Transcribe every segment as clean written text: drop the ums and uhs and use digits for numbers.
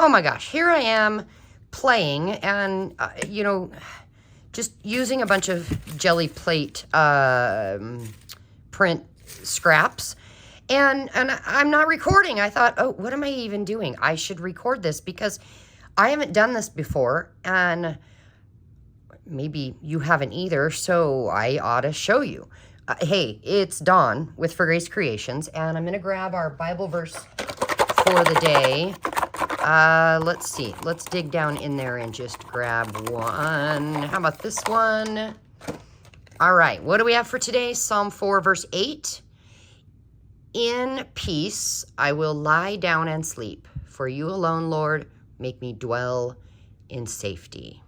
oh my gosh, here I am playing and, just using a bunch of jelly plate print scraps. And I'm not recording. I thought, oh, what am I even doing? I should record this because I haven't done this before. And maybe you haven't either, so I ought to show you. Hey, it's Dawn with For Grace Creations, and I'm going to grab our Bible verse for the day. Let's see. Let's dig down in there and just grab one. How about this one? All right. What do we have for today? Psalm 4, verse 8. In peace I will lie down and sleep. For you alone, Lord, make me dwell in safety.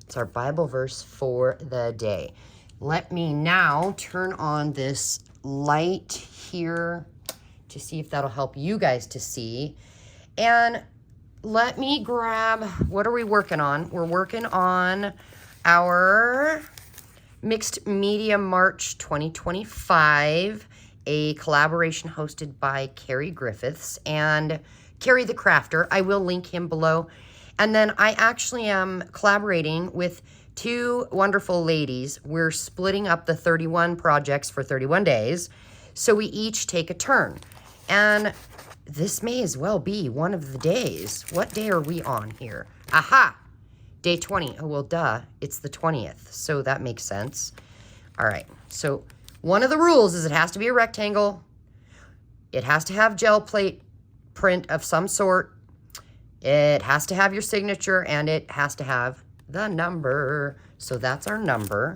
It's our Bible verse for the day. Let me now turn on this light here to see if that'll help you guys to see. And let me grab, what are we working on? We're working on our Mixed Media March 2025, a collaboration hosted by Carrie Griffiths and Carrie the Crafter. I will link him below. And then I actually am collaborating with two wonderful ladies. We're splitting up the 31 projects for 31 days. So we each take a turn. And this may as well be one of the days. What day are we on here? Aha! Day 20. Oh, well, duh. It's the 20th. So that makes sense. All right. So one of the rules is it has to be a rectangle. It has to have gel plate print of some sort. It has to have your signature, and it has to have the number. So that's our number.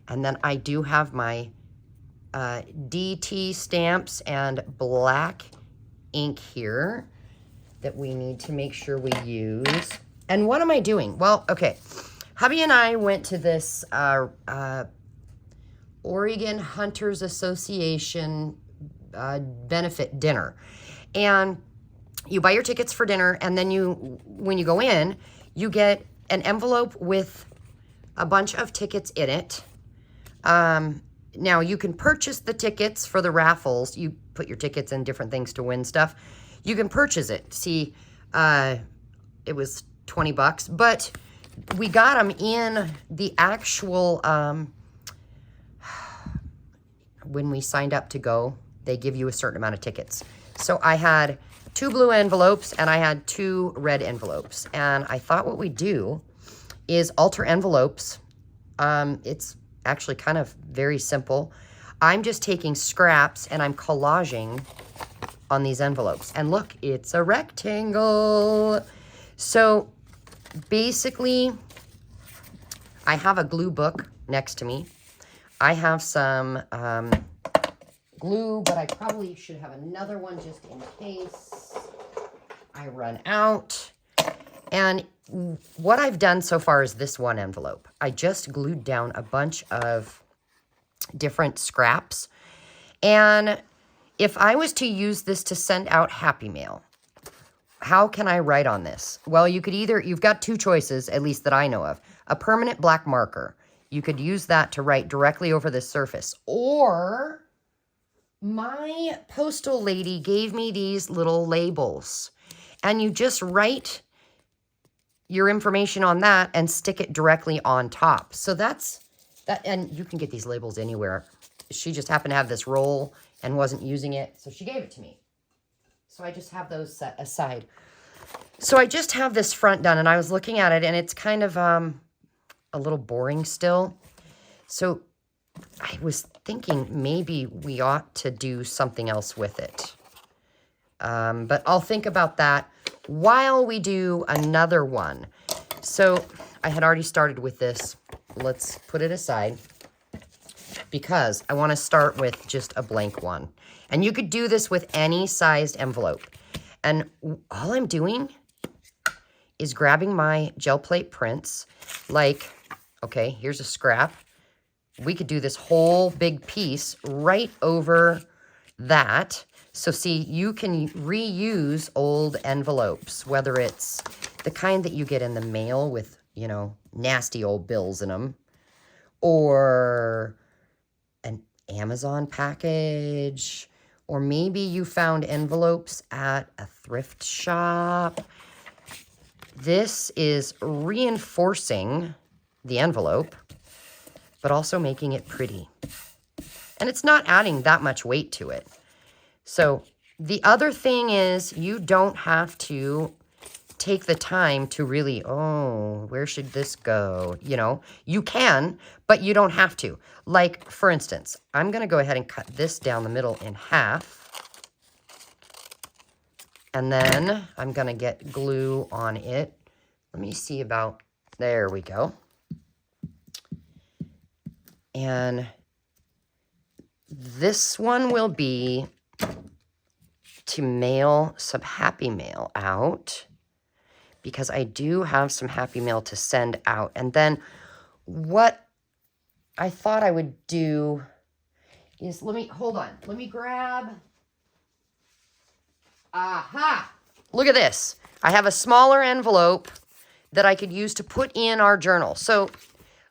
And then I do have my DT stamps and black ink here that we need to make sure we use. And what am I doing? Well, okay. Hubby and I went to this Oregon Hunters Association benefit dinner. And you buy your tickets for dinner, and then when you go in, you get an envelope with a bunch of tickets in it. Now, you can purchase the tickets for the raffles. You put your tickets in different things to win stuff. You can purchase it. See, it was $20, but we got them in the actual, when we signed up to go, they give you a certain amount of tickets. So I had 2 blue envelopes and I had 2 red envelopes. And I thought what we do is alter envelopes. It's actually kind of very simple. I'm just taking scraps and I'm collaging on these envelopes. And look, it's a rectangle. So basically, I have a glue book next to me. I have some glue, but I probably should have another one just in case I run out. And what I've done so far is this one envelope. I just glued down a bunch of different scraps. And if I was to use this to send out Happy Mail, how can I write on this? Well, you could either, you've got 2 choices, at least that I know of. A permanent black marker. You could use that to write directly over the surface. Or my postal lady gave me these little labels. And you just write your information on that and stick it directly on top. So that's that. And you can get these labels anywhere. She just happened to have this roll and wasn't using it, so she gave it to me. So I just have those set aside. So I just have this front done, and I was looking at it, and it's kind of a little boring still. So I was thinking maybe we ought to do something else with it. But I'll think about that while we do another one. So I had already started with this. Let's put it aside because I want to start with just a blank one. And you could do this with any sized envelope. And all I'm doing is grabbing my gel plate prints. Like, okay, here's a scrap. We could do this whole big piece right over that. So see, you can reuse old envelopes, whether it's the kind that you get in the mail with, you know, nasty old bills in them, or an Amazon package, or maybe you found envelopes at a thrift shop. This is reinforcing the envelope, but also making it pretty. And it's not adding that much weight to it. So the other thing is you don't have to take the time to really, oh, where should this go? You know, you can, but you don't have to. Like, for instance, I'm going to go ahead and cut this down the middle in half. And then I'm going to get glue on it. Let me see about, there we go. And this one will be to mail some Happy Mail out, because I do have some Happy Mail to send out. And then what I thought I would do is, hold on. Let me grab, aha! Look at this. I have a smaller envelope that I could use to put in our journal. So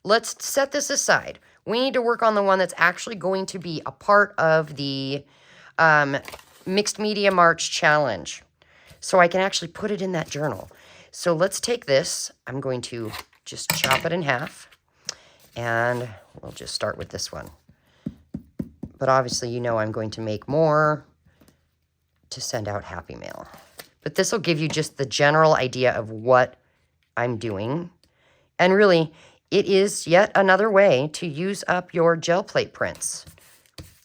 let's set this aside. We need to work on the one that's actually going to be a part of the Mixed Media March Challenge. So I can actually put it in that journal. So let's take this. I'm going to just chop it in half. And we'll just start with this one. But obviously, you know I'm going to make more to send out Happy Mail. But this will give you just the general idea of what I'm doing. And really, it is yet another way to use up your gel plate prints.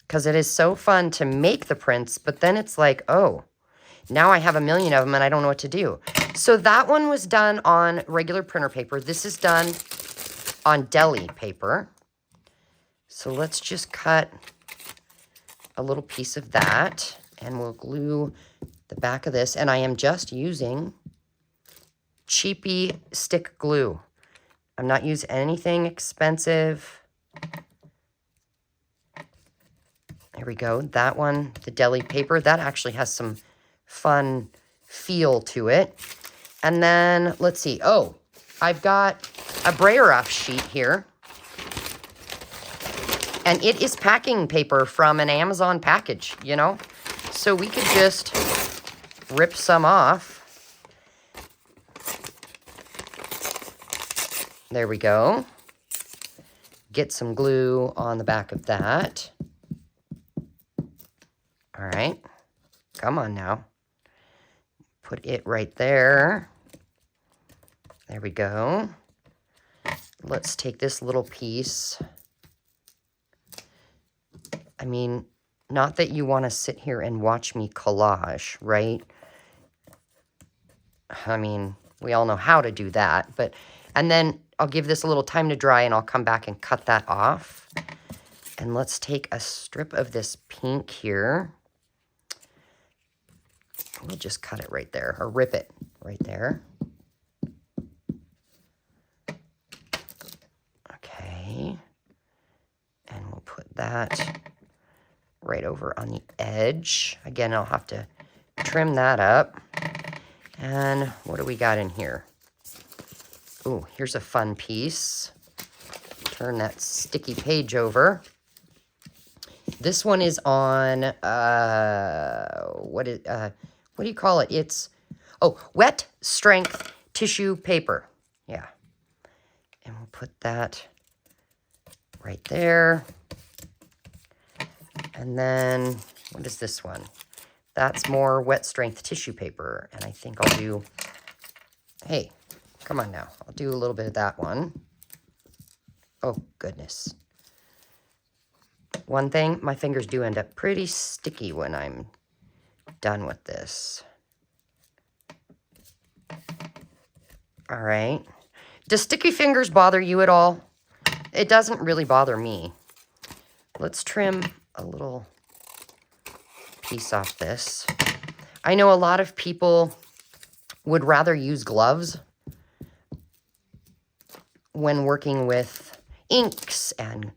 Because it is so fun to make the prints, but then it's like, oh, now I have a million of them and I don't know what to do. So that one was done on regular printer paper. This is done on deli paper. So let's just cut a little piece of that and we'll glue the back of this. And I am just using cheapy stick glue. I'm not using anything expensive. There we go. That one, the deli paper, that actually has some fun feel to it. And then let's see. Oh, I've got a Brayer off sheet here. And it is packing paper from an Amazon package, you know? So we could just rip some off. There we go. Get some glue on the back of that. All right. Come on now. Put it right there. There we go. Let's take this little piece. I mean, not that you want to sit here and watch me collage, right? I mean, we all know how to do that, but, and then I'll give this a little time to dry and I'll come back and cut that off. And let's take a strip of this pink here. We'll just cut it right there, or rip it right there. Okay. And we'll put that right over on the edge. Again, I'll have to trim that up. And what do we got in here? Ooh, here's a fun piece. Turn that sticky page over. This one is on, what do you call it? It's, oh, wet strength tissue paper. Yeah. And we'll put that right there. And then, what is this one? That's more wet strength tissue paper. And I think I'll do, hey, come on now. I'll do a little bit of that one. Oh, goodness. One thing, my fingers do end up pretty sticky when I'm done with this. All right. Does sticky fingers bother you at all? It doesn't really bother me. Let's trim a little piece off this. I know a lot of people would rather use gloves when working with inks and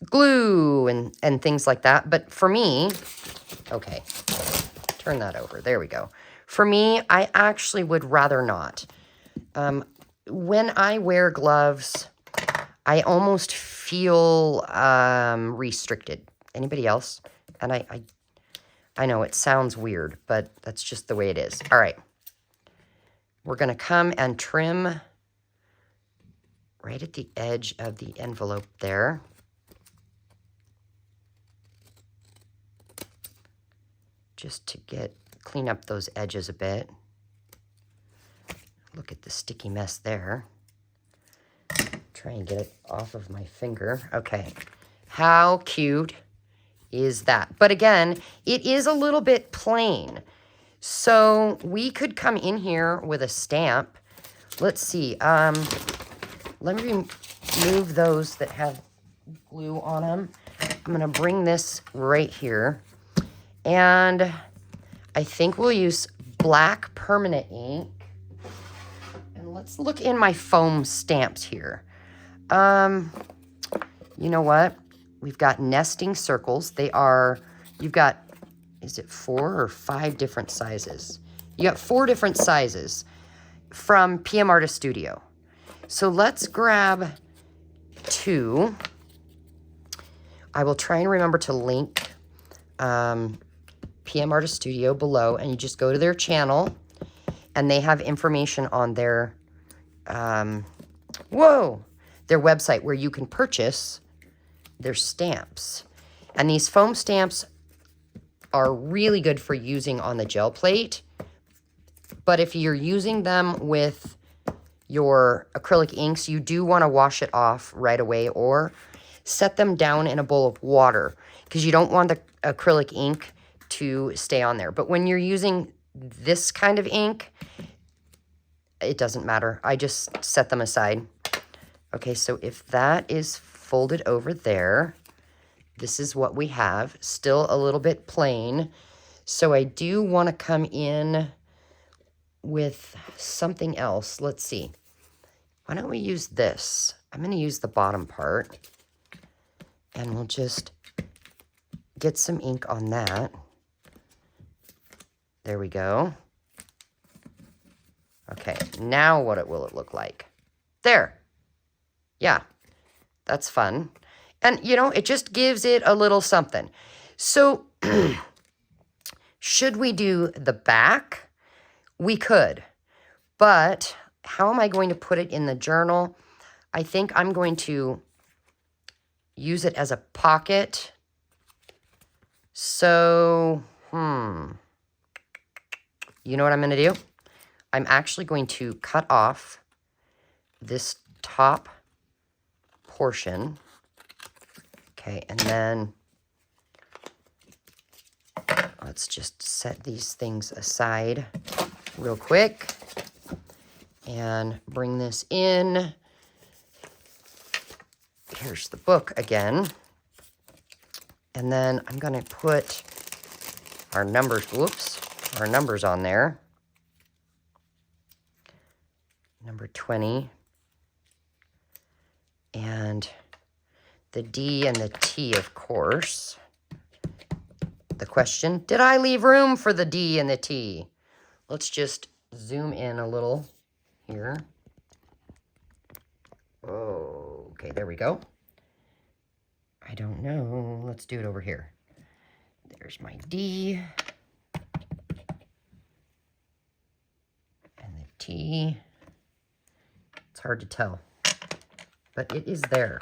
glue and things like that. But for me, okay, turn that over. There we go. For me, I actually would rather not. When I wear gloves, I almost feel restricted. Anybody else? And I know it sounds weird, but that's just the way it is. All right. we're going to come and trim right at the edge of the envelope there. Just to clean up those edges a bit. Look at the sticky mess there. Try and get it off of my finger. Okay. How cute is that? But again, it is a little bit plain. So we could come in here with a stamp. Let's see. Let me remove those that have glue on them. I'm going to bring this right here. And I think we'll use black permanent ink. And let's look in my foam stamps here. You know what? We've got nesting circles. You've got, is it 4 or 5 different sizes? You got 4 different sizes from PM Artist Studio. So let's grab 2. I will try and remember to link PM Artist Studio below, and you just go to their channel, and they have information on their, their website where you can purchase their stamps. And these foam stamps are really good for using on the gel plate. But if you're using them with your acrylic inks, you do want to wash it off right away or set them down in a bowl of water because you don't want the acrylic ink to stay on there. But when you're using this kind of ink, it doesn't matter. I just set them aside. Okay, so if that is folded over there, this is what we have. Still a little bit plain. So I do want to come in with something else. Let's see. Why don't we use this? I'm going to use the bottom part. And we'll just get some ink on that. There we go. Okay, now what will it look like? There. Yeah, that's fun. And, you know, it just gives it a little something. So, should we do the back? We could. But how am I going to put it in the journal? I think I'm going to use it as a pocket. So, you know what I'm going to do? I'm actually going to cut off this top portion. Okay, and then let's just set these things aside real quick and bring this in. Here's the book again. And then I'm going to put our numbers, our numbers on there. Number 20. And the D and the T, of course. The question, did I leave room for the D and the T? Let's just zoom in a little here. Oh, okay, there we go. I don't know. Let's do it over here. There's my D. And the T. It's hard to tell, but it is there.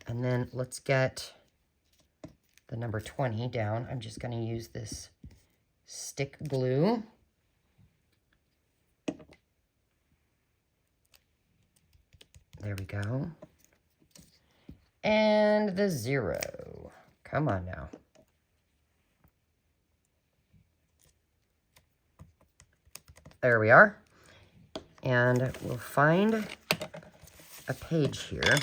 And then let's get the number 20 down. I'm just going to use this stick glue. There we go. And the 0. Come on now. There we are. And we'll find a page here.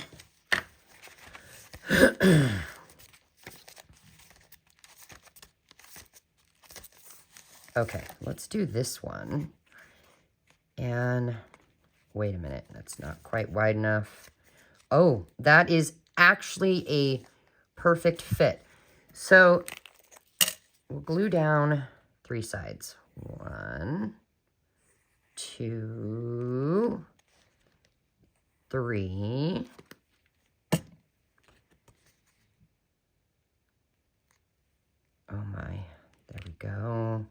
Okay, let's do this one. And wait a minute, that's not quite wide enough. Oh, that is actually a perfect fit. So we'll glue down 3 sides. 1, 2, 3. Oh my, there we go.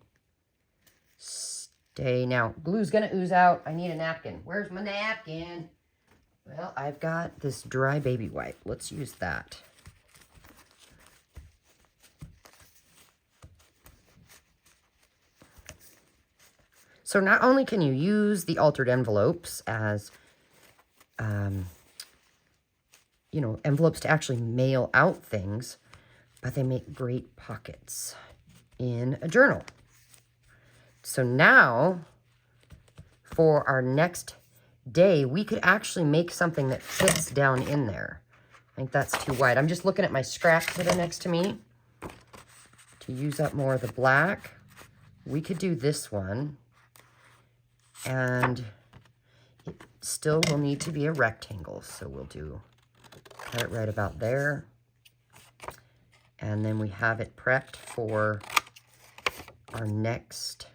day. Now, glue's gonna ooze out. I need a napkin. Where's my napkin? Well, I've got this dry baby wipe. Let's use that. So not only can you use the altered envelopes as, you know, envelopes to actually mail out things, but they make great pockets in a journal. So now, for our next day, we could actually make something that fits down in there. I think that's too wide. I'm just looking at my scraps that are next to me to use up more of the black. We could do this one. And it still will need to be a rectangle. So we'll cut it right about there. And then we have it prepped for our next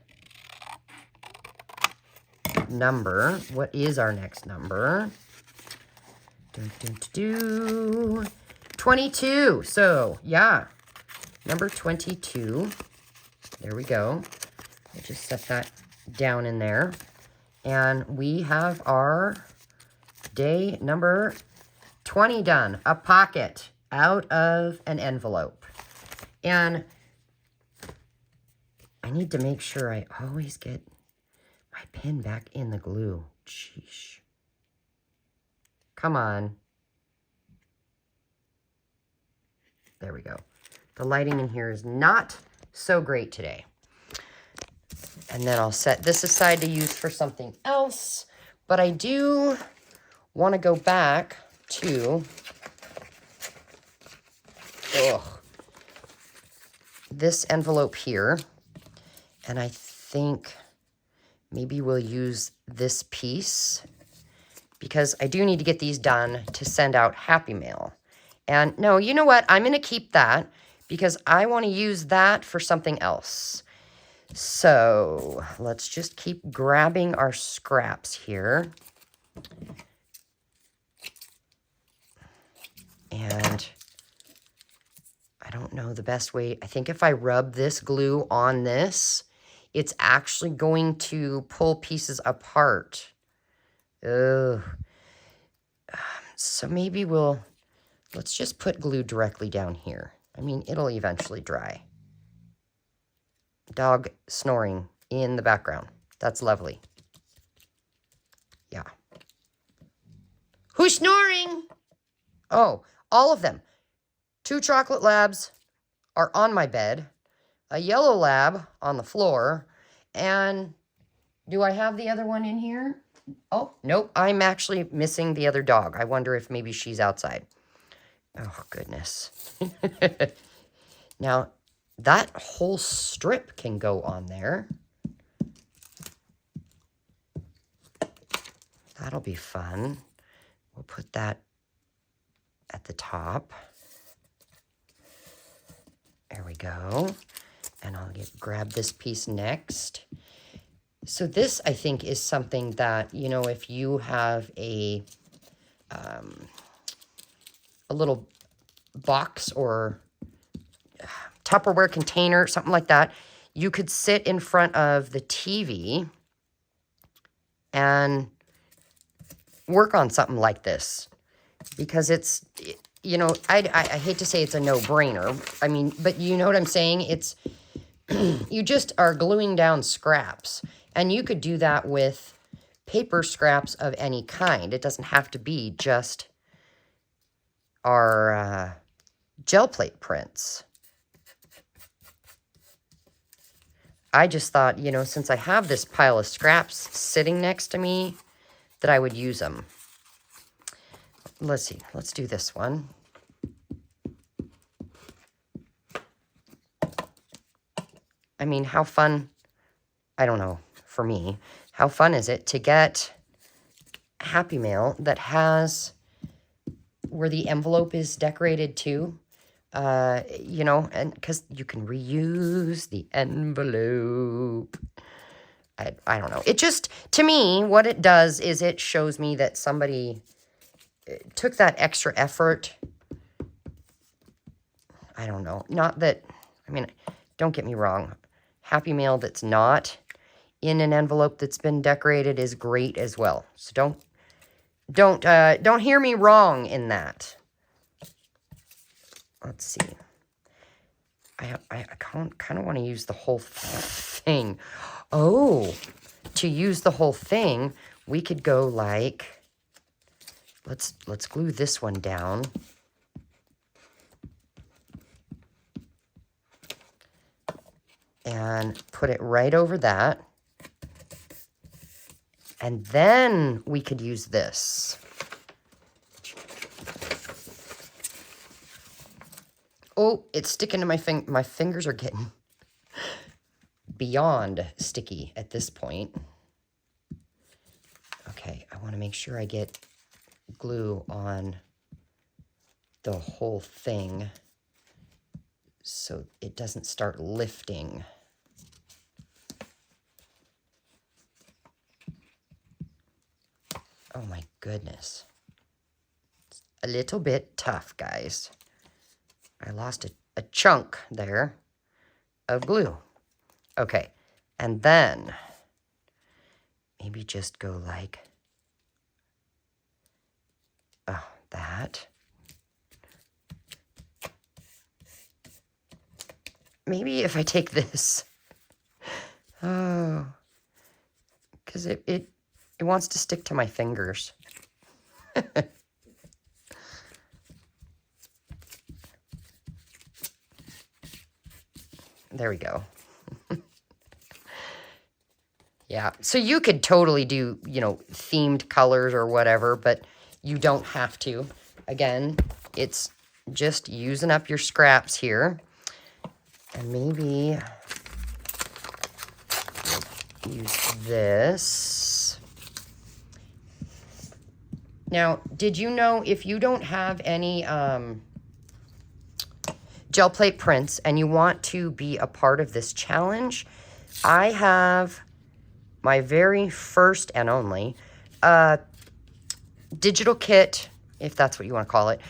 number. What is our next number? 22. So, yeah. Number 22. There we go. We'll just set that down in there. And we have our day number 20 done. A pocket out of an envelope. And I need to make sure I always get my pin back in the glue. Sheesh. Come on. There we go. The lighting in here is not so great today. And then I'll set this aside to use for something else. But I do want to go back to this envelope here. And I think maybe we'll use this piece because I do need to get these done to send out Happy Mail. And no, you know what? I'm going to keep that because I want to use that for something else. So let's just keep grabbing our scraps here. And I don't know the best way. I think if I rub this glue on this, it's actually going to pull pieces apart. Ugh. So maybe let's just put glue directly down here. I mean, it'll eventually dry. Dog snoring in the background. That's lovely. Yeah. Who's snoring? Oh, all of them. 2 chocolate labs are on my bed. A yellow lab on the floor. And do I have the other one in here? Oh, nope. I'm actually missing the other dog. I wonder if maybe she's outside. Oh, goodness. Now, that whole strip can go on there. That'll be fun. We'll put that at the top. There we go. And I'll grab this piece next. So this, I think, is something that, you know, if you have a little box or Tupperware container, something like that, you could sit in front of the TV and work on something like this. Because it's, you know, I hate to say it's a no-brainer. I mean, but you know what I'm saying? It's, you just are gluing down scraps. And you could do that with paper scraps of any kind. It doesn't have to be just our gel plate prints. I just thought, you know, since I have this pile of scraps sitting next to me, that I would use them. Let's see. Let's do this one. I mean, how fun, I don't know, for me, how fun is it to get Happy Mail that has where the envelope is decorated too? You know, and because you can reuse the envelope. I don't know. It just, to me, what it does is it shows me that somebody took that extra effort. I don't know. Not that, I mean, don't get me wrong. Happy Mail that's not in an envelope that's been decorated is great as well. So don't hear me wrong in that. Let's see. I kind of want to use the whole thing. Oh, to use the whole thing, we could go like, let's glue this one down. And put it right over that. And then we could use this. Oh, it's sticking to my finger. My fingers are getting beyond sticky at this point. Okay, I want to make sure I get glue on the whole thing so it doesn't start lifting. Oh my goodness. It's a little bit tough, guys. I lost a chunk there of glue. Okay, and then maybe just go like, oh, that. Maybe if I take this, oh, because it wants to stick to my fingers. There we go. Yeah, so you could totally do, themed colors or whatever, but you don't have to. Again, it's just using up your scraps here. And maybe use this. Now, did you know if you don't have any gel plate prints and you want to be a part of this challenge, I have my very first and only digital kit, if that's what you want to call it,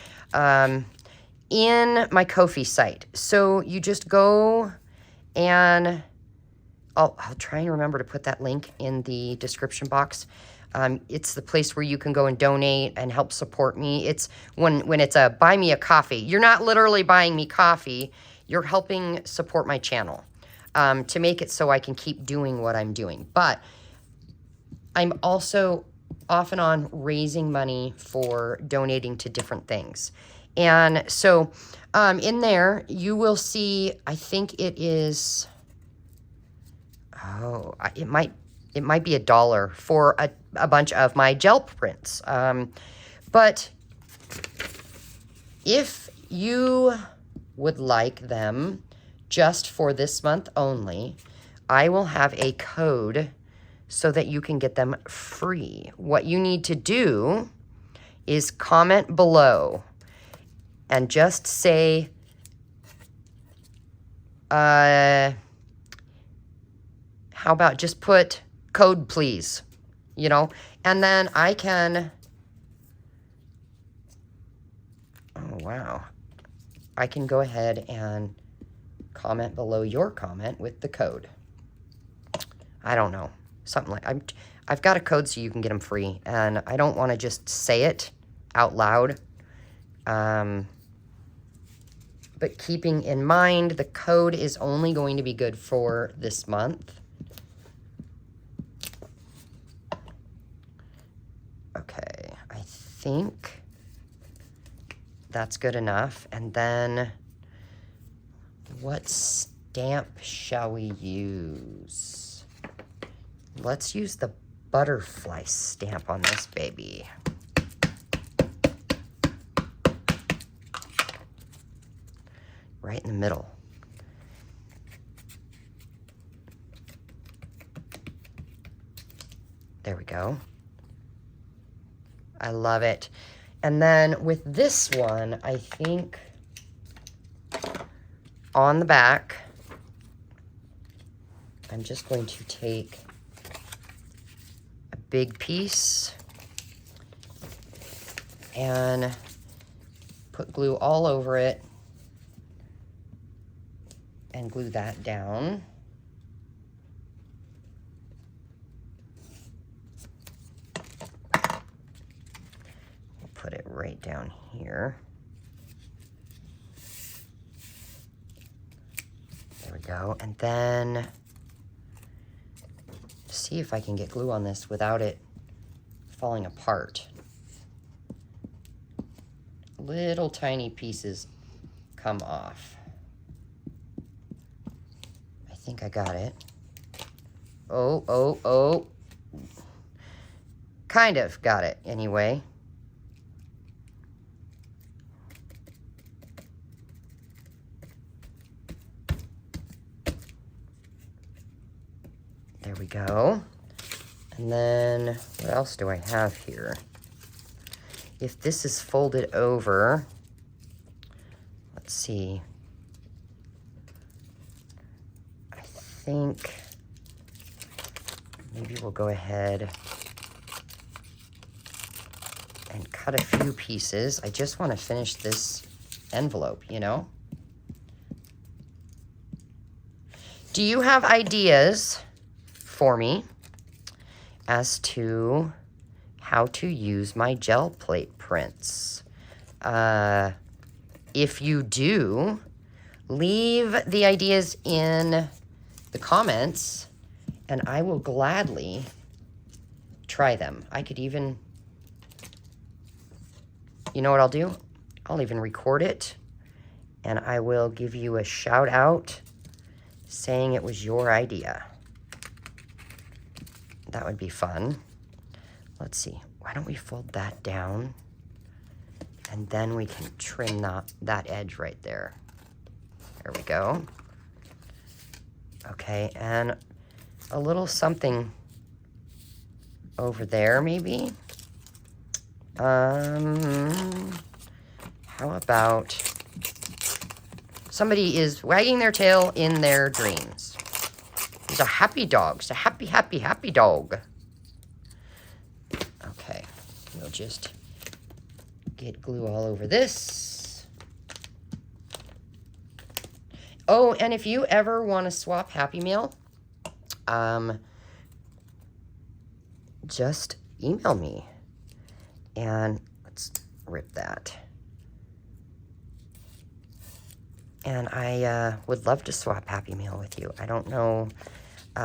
in my Ko-fi site. So you just go and I'll try and remember to put that link in the description box. It's the place where you can go and donate and help support me. It's when it's a buy me a coffee. You're not literally buying me coffee. You're helping support my channel to make it so I can keep doing what I'm doing. But I'm also off and on raising money for donating to different things. And so in there, you will see, I think it is, it might be $1 for a bunch of my gel prints. But if you would like them just for this month only, I will have a code so that you can get them free. What you need to do is comment below and just say, how about just put code please, and then I can, oh wow, I can go ahead and comment below your comment with the code. I don't know, something like, I've got a code so you can get them free, and I don't want to just say it out loud. But keeping in mind, the code is only going to be good for this month. Okay, I think that's good enough. And then what stamp shall we use? Let's use the butterfly stamp on this baby. Right in the middle. There we go. I love it. And then with this one, I think on the back, I'm just going to take a big piece and put glue all over it and glue that down. right down here. There we go. And then see if I can get glue on this without it falling apart. Little tiny pieces come off. I think I got it. Oh. Kind of got it anyway. There we go. And then what else do I have here? If this is folded over, let's see. I think maybe we'll go ahead and cut a few pieces. I just want to finish this envelope, you know? Do you have ideas for me as to how to use my gel plate prints? If you do, leave the ideas in the comments and I will gladly try them. I could even, you know what I'll do? I'll even record it and I will give you a shout out saying it was your idea. That would be fun. Let's see. Why don't we fold that down? And then we can trim that edge right there. There we go. Okay, and a little something over there, maybe. How about somebody is wagging their tail in their dreams. He's a happy dog. It's a happy, happy, happy dog. Okay, we'll just get glue all over this. Oh, and if you ever want to swap Happy Meal, just email me. And let's rip that. And I would love to swap Happy Meal with you. I don't know.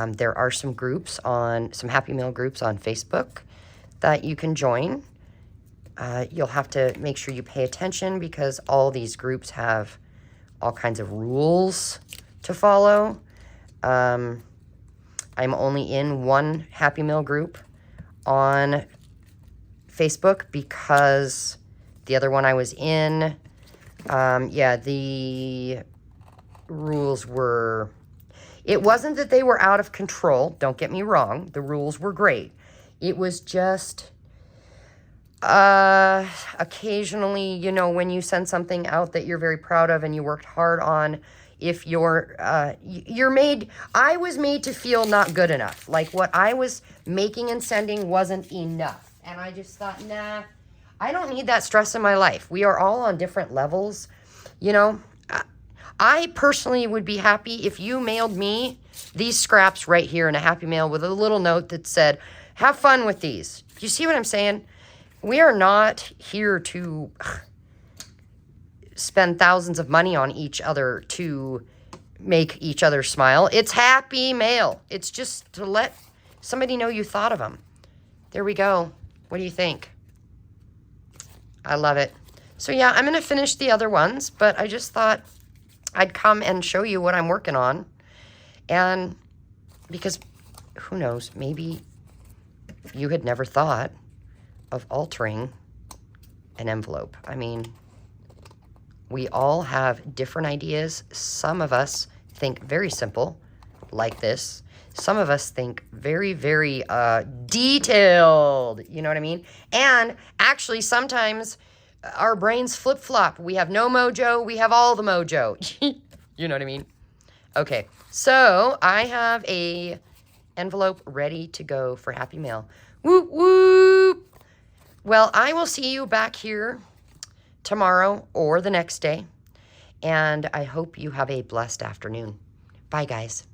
There are some groups some Happy Meal groups on Facebook that you can join. You'll have to make sure you pay attention because all these groups have all kinds of rules to follow. I'm only in one Happy Meal group on Facebook because the other one I was in, the rules were, it wasn't that they were out of control. Don't get me wrong. The rules were great. It was just occasionally, you know, when you send something out that you're very proud of and you worked hard on, if you're made, I was made to feel not good enough. Like what I was making and sending wasn't enough. And I just thought, nah, I don't need that stress in my life. We are all on different levels. You know, I personally would be happy if you mailed me these scraps right here in a Happy Mail with a little note that said, have fun with these. Do you see what I'm saying? We are not here to spend thousands of money on each other to make each other smile. It's Happy Mail. It's just to let somebody know you thought of them. There we go. What do you think? I love it. So yeah, I'm going to finish the other ones, but I just thought I'd come and show you what I'm working on. And because who knows, maybe you had never thought of altering an envelope. I mean, we all have different ideas. Some of us think very simple, like this. Some of us think very, very detailed, you know what I mean? And actually, sometimes our brains flip-flop. We have no mojo, we have all the mojo. You know what I mean? Okay, so I have a envelope ready to go for Happy Mail. Whoop, whoop. Well, I will see you back here tomorrow or the next day. And I hope you have a blessed afternoon. Bye, guys.